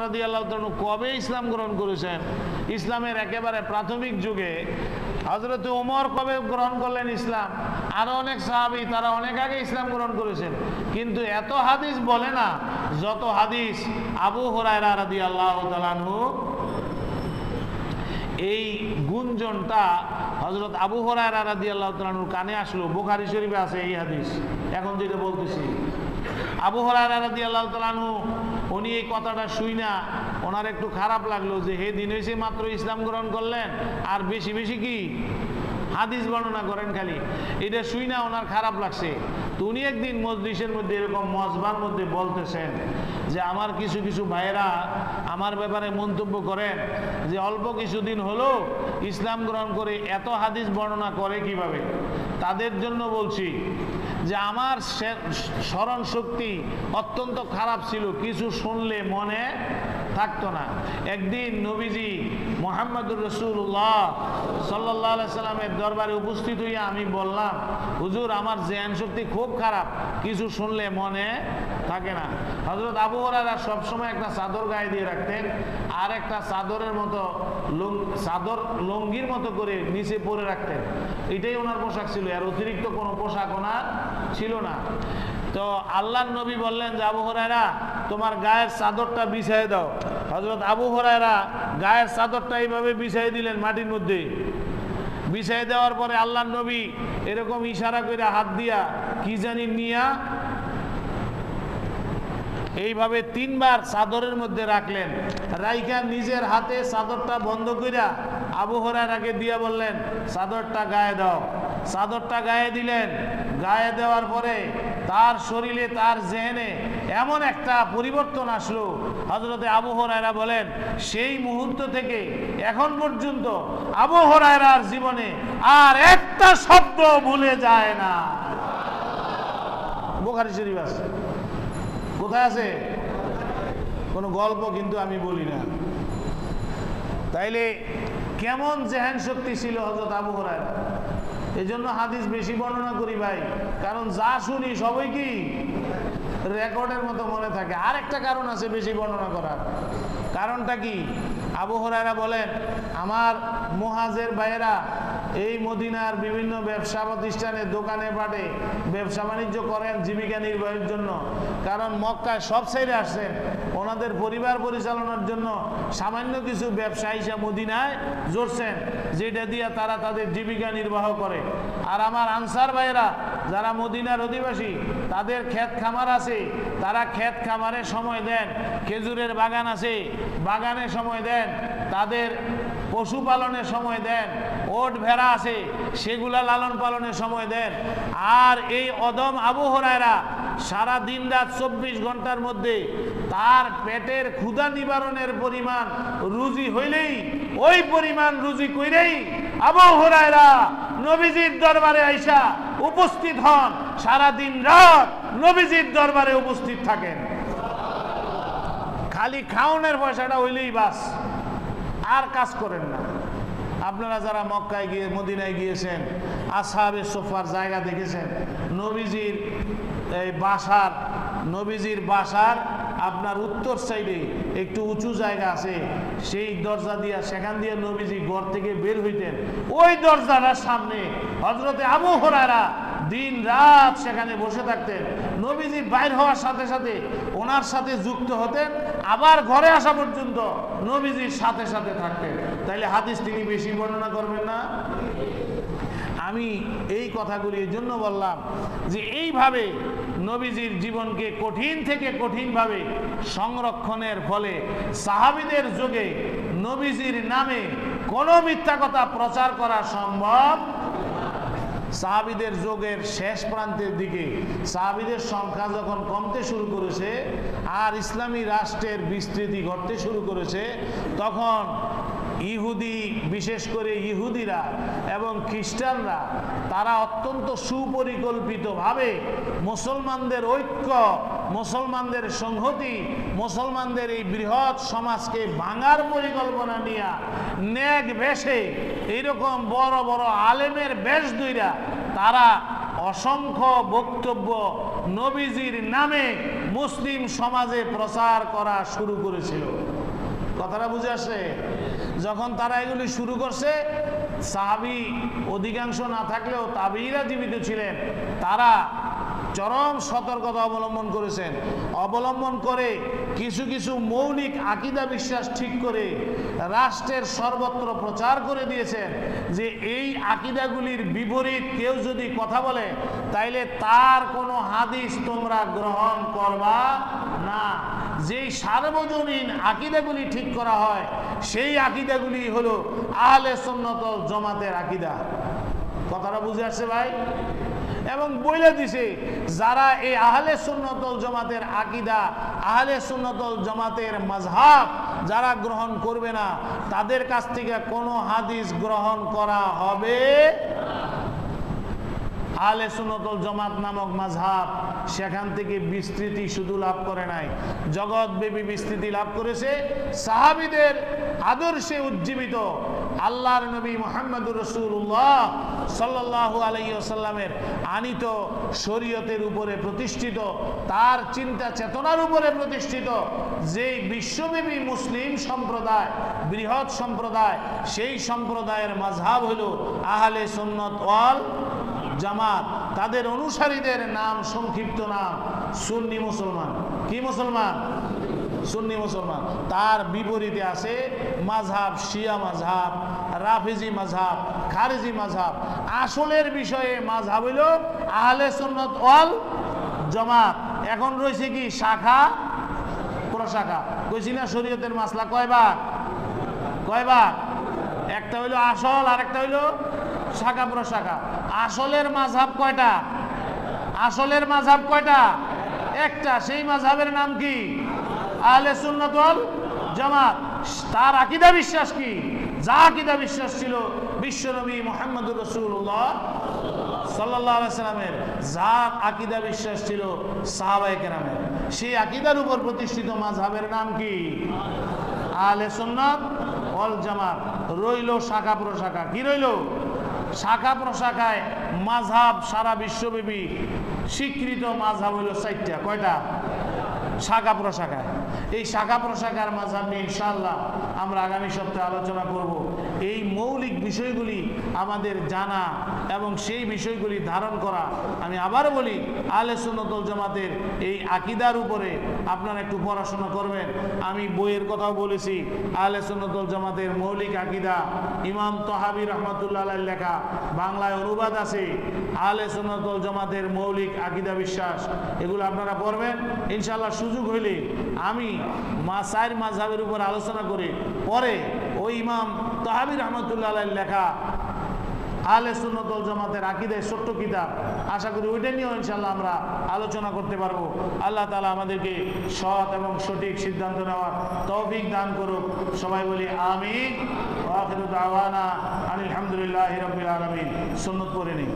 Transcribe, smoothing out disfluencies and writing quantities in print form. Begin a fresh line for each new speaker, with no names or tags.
রাদিয়াল্লাহু তাআলা কবে ইসলাম গ্রহণ করেছেন? ইসলামের একেবারে প্রাথমিক যুগে। হযরত ওমর কবে গ্রহণ করলেন ইসলাম? আরো অনেক সাহাবী তারা অনেক আগে ইসলাম গ্রহণ করেছেন, কিন্তু এত হাদিস বলে না যত হাদিস আবু হুরায়রা রাদিয়াল্লাহু তাআলা আনহু। এই গুঞ্জনটা হযরত আবু হুরায়রা রাদিয়াল্লাহু তাআলা আনহুর কানে আসলো। বুখারী শরীফে আছে এই হাদিস, এখন যেটা বলতেছি। আবু হুরায়রা রাদিয়াল্লাহু তাআলা আনহু উনি এই কথাটা শুই না ওনার একটু খারাপ লাগলো যে হে দিন হয়েছে মাত্র ইসলাম গ্রহণ করলেন আর বেশি বেশি কি হাদিস বর্ণনা করেন খালি। এটা শুই না ওনার খারাপ লাগছে। তো উনি একদিন মজলিসের মধ্যে এরকম মজবার মধ্যে বলতেছেন যে আমার কিছু কিছু ভাইয়েরা আমার ব্যাপারে মন্তব্য করেন যে অল্প কিছুদিন হলো ইসলাম গ্রহণ করে এত হাদিস বর্ণনা করে কিভাবে। তাদের জন্য বলছি যে আমার স্মরণ শক্তি অত্যন্ত খারাপ ছিল, কিছু শুনলে মনে থাকতো না। একদিন নবীজি মুহাম্মদুর রাসূলুল্লাহ সাল্লাল্লাহু আলাইহি সাল্লামের দরবারে উপস্থিত হইয়া আমি বললাম, হুজুর আমার জ্ঞান শক্তি খুব খারাপ, কিছু শুনলে মনে থাকে না। হযরত আবু হুরায়রা সবসময় একটা চাদর গায়ে দিয়ে রাখতেন, আর একটা চাদরের মতো চাদর লুঙ্গির মতো করে নিচে পরে রাখতেন। এটাই ওনার পোশাক ছিল, আর অতিরিক্ত কোনো পোশাক ওনার ছিল না। তো আল্লাহর নবী বললেন যে আবু হুরায়রা তোমার গায়ের চাদরটা বিছাই দাও। হযরত আবু হুরায়রা গায়ের চাদরটা এইভাবে বিছাই দিলেন মাটির মধ্যে। বিছাই দেওয়ার পরে আল্লাহর নবী এরকম ইশারা করে হাত দিয়া কি জানি নিয়া এইভাবে তিনবার চাদরের মধ্যে রাখলেন। রাইখা নিজের হাতে চাদরটা বন্ধ কইরা আবু হুরায়রাকে দিয়া বললেন চাদরটা গায়ে দাও। চাদরটা গায়ে দিলেন। গায়ে দেওয়ার পরে তার শরীরে তার জেহেনে এমন একটা পরিবর্তন আসলো, হযরতে আবু হুরায়রা বলেন সেই মুহূর্ত থেকে এখন পর্যন্ত আবু হুরায়রার জীবনে আর একটা শব্দ ভুলে যায় না। বুখারী শরীফ আছে। কোথায় আছে? কোনো গল্প কিন্তু আমি বলি না। তাইলে কেমন জেহেন শক্তি ছিল হযরত আবু হুরায়রা। এই জন্য হাদিস বেশি বর্ণনা করি ভাই, কারণ যা শুনি সবই কি রেকর্ডের মতো মনে থাকে। আর একটা কারণ আছে বেশি বর্ণনা করার। কারণটা কি? আবু হুরায়রা বলেন আমার মুহাজির ভাইয়েরা এই মদিনার বিভিন্ন ব্যবসা প্রতিষ্ঠানে দোকানে পাটে ব্যবসা বাণিজ্য করেন জীবিকা নির্বাহের জন্য। কারণ মক্কায় সব ছেড়ে আসছেন, ওনাদের পরিবার পরিচালনার জন্য সামান্য কিছু ব্যবসা হিসেবে মদিনায় জড়ছেন, যেটা দিয়ে তারা তাদের জীবিকা নির্বাহ করে। আর আমার আনসার ভাইয়েরা যারা মদিনার অধিবাসী তাদের ক্ষেত খামার আছে, তারা ক্ষেত খামারে সময় দেন। খেজুরের বাগান আছে, বাগানে সময় দেন। তাদের পশুপালনে সময় দেন। ওট ভেড়া আছে, সেগুলা লালন পালনে সময় দেন। আর এই অদম আবু হুরায়রা সারা দিন রাত 24 ঘন্টার মধ্যে তার পেটের ক্ষুধা নিবারণের পরিমাণ রুজি হইলেই ওই পরিমাণ রুজি কইরেই আবু হুরায়রা নবীজির দরবারে আইসা উপস্থিত হন। সারা দিন রাত নবীজির দরবারে উপস্থিত থাকেন। খালি খাওনের পয়সাটা হইলেই বাস, আর কাজ করেন না। আপনারা যারা মক্কায় গিয়ে মদিনায় গিয়েছেন, আসহাবে সোফার জায়গা দেখেছেন, নবীজির এই নবীজির বাসার আপনার উত্তর সাইডে একটু উঁচু জায়গা আছে, সেই দরজা দিয়া সেখান দিয়ে নবীজি ঘর থেকে বের হইতেন। ওই দরজাটার সামনে হযরতে আবু হুরায়রা দিন রাত সেখানে বসে থাকতেন। নবীজি বাইর হওয়ার সাথে সাথে ওনার সাথে যুক্ত হতেন, আবার ঘরে আসা পর্যন্ত নবীজির সাথে সাথে থাকতেন। তাইলে হাদিস তিনি বেশি বর্ণনা করবেন না? আমি এই কথাগুলি এই জন্য বললাম যে এইভাবে নবীজির জীবনকে কঠিন থেকে কঠিনভাবে সংরক্ষণের ফলে সাহাবীদের যুগে নবীজির নামে কোনো মিথ্যা কথা প্রচার করা সম্ভব। সাহাবীদের যুগের শেষ প্রান্তের দিকে সাহাবীদের সংখ্যা যখন কমতে শুরু করেছে আর ইসলামী রাষ্ট্রের বিস্তৃতি ঘটতে শুরু করেছে, তখন ইহুদি, বিশেষ করে ইহুদিরা এবং খ্রিস্টানরা তারা অত্যন্ত সুপরিকল্পিতভাবে মুসলমানদের ঐক্য, মুসলমানদের সংহতি, মুসলমানদের এই বৃহৎ সমাজকে ভাঙার পরিকল্পনা নিয়ে নেক বেশে এইরকম বড় বড় আলেমের বেশ দুইরা তারা অসংখ্য বক্তব্য নবীজির নামে মুসলিম সমাজে প্রচার করা শুরু করেছিল। কথাটা বুঝে আসে? যখন তারা এগুলি শুরু করছে, সাহাবী অধিকাংশ না থাকলেও তাবিঈরা জীবিত ছিলেন, তারা চরম সতর্কতা অবলম্বন করেছেন। অবলম্বন করে কিছু কিছু মৌলিক আকীদা বিশ্বাস ঠিক করে রাষ্ট্রের সর্বত্র প্রচার করে দিয়েছেন যে এই আকীদাগুলির বিপরীত কেউ যদি কথা বলে তাইলে তার কোনো হাদিস তোমরা গ্রহণ করবা না। যেই সার্বজনীন আকীদাগুলি ঠিক করা হয় সেই আকীদাগুলি হলো আহলে সুন্নাত ওয়াল জামাতের আকীদা। কথাটা বুঝে আসছে ভাই? এবং বলে দিছে যারা এই আহলে সুন্নাত ওয়াল জামাতের আকীদা, আহলে সুন্নাত ওয়াল জামাতের মাযহাব যারা গ্রহণ করবে না তাদের কাছ থেকে কোনো হাদিস গ্রহণ করা হবে আহলে সুন্নাত ওয়াল জামাত নামক মাযহাব সেখান থেকে বিস্তৃতি শুধু লাভ করে নাই, জগৎব্যাপী বিস্তৃতি লাভ করেছে। সাহাবীদের আদর্শে উজ্জীবিত আল্লাহর নবী মুহাম্মদুর রাসূলুল্লাহ সাল্লাল্লাহু আলাইহি ওয়াসাল্লামের আনিত শরীয়তের উপরে প্রতিষ্ঠিত, তার চিন্তা চেতনার উপরে প্রতিষ্ঠিত যেই বিশ্বব্যাপী মুসলিম সম্প্রদায়, বৃহৎ সম্প্রদায়, সেই সম্প্রদায়ের মাযহাব হলো আহলে সুন্নাত ওয়াল জামাত। তাদের অনুসারীদের নাম, সংক্ষিপ্ত নাম সুন্নি মুসলমান। কি মুসলমান? সুন্নি মুসলমান। তার বিপরীতে আছে মাযহাব শিয়া মাযহাব, রাফিজি মাযহাব, খারিজি মাযহাব। আসলের বিষয়ে মাযহাব হইল আহলে সুন্নাত ওয়াল জামাত। এখন রয়েছে কি শাখা প্রশাখা। কইছি না শরীয়তের মাসলা কয় ভাগ? কয় ভাগ? একটা হইল আসল আর একটা হইল শাখা প্রশাখা। আসলের মাযহাব কয়টা? আসলের মাযহাব কয়টা? একটা। সেই মাযহাবের নাম কি? আহলে সুন্নাত ওয়াল জামাত। তার আকীদা বিশ্বাস কি? যা আকীদা বিশ্বাস ছিল বিশ্বনবী মুহাম্মদুর রাসূলুল্লাহ সাল্লাল্লাহু আলাইহি সাল্লামের, যা আকীদা বিশ্বাস ছিল সাহাবায়ে কেরামের, সেই আকীদার উপর প্রতিষ্ঠিত মাযহাবের নাম কি? আহলে সুন্নাত ওয়াল জামাত। রইল শাখা প্রশাখা। কি রইল? শাখা প্রশাখায় মাযহাব সারা বিশ্বব্যাপী স্বীকৃত মাযহাব হইল 4টা। কয়টা? শাখা প্রশাখায়। এই শাখা প্রশাখার মাযহাব নিয়ে ইনশাআল্লাহ আমরা আগামী সপ্তাহে আলোচনা করব। এই মৌলিক বিষয়গুলি আমাদের জানা এবং সেই বিষয়গুলি ধারণ করা। আমি আবার বলি, আহলে সুন্নাত ওয়াল জামাতের এই আকীদার উপরে আপনারা একটু পড়াশোনা করবেন। আমি বইয়ের কথাও বলেছি, আহলে সুন্নাত ওয়াল জামাতের মৌলিক আকীদা ইমাম তাহাবী রাহমাতুল্লাহ আলাইহির লেখা, বাংলায় অনুবাদ আছে। আহলে সুন্নাত ওয়াল জামাতের মৌলিক আকীদা বিশ্বাস, এগুলো আপনারা পড়বেন ইনশাআল্লাহ। সুযোগ হইলে আমি চার মাযহাবের উপর আলোচনা করে পরে ওই ইমাম তাহাবী রাহমাতুল্লাহ আলাইহির লেখা আহলে সুন্নাত ওয়াল জামাতের আকীদায় ছোট্ট কিতাব, আশা করি ওইটা নিয়েও ইনশাআল্লাহ আমরা আলোচনা করতে পারবো। আল্লাহ তাআলা আমাদেরকে সৎ এবং সঠিক সিদ্ধান্ত নেওয়ার তৌফিক দান করুক। সবাই বলি আমিন। ওয়া আখিরু দাওয়ানা আলহামদুলিল্লাহি রাব্বিল আলামিন। সুন্নাত পড়ে নেই।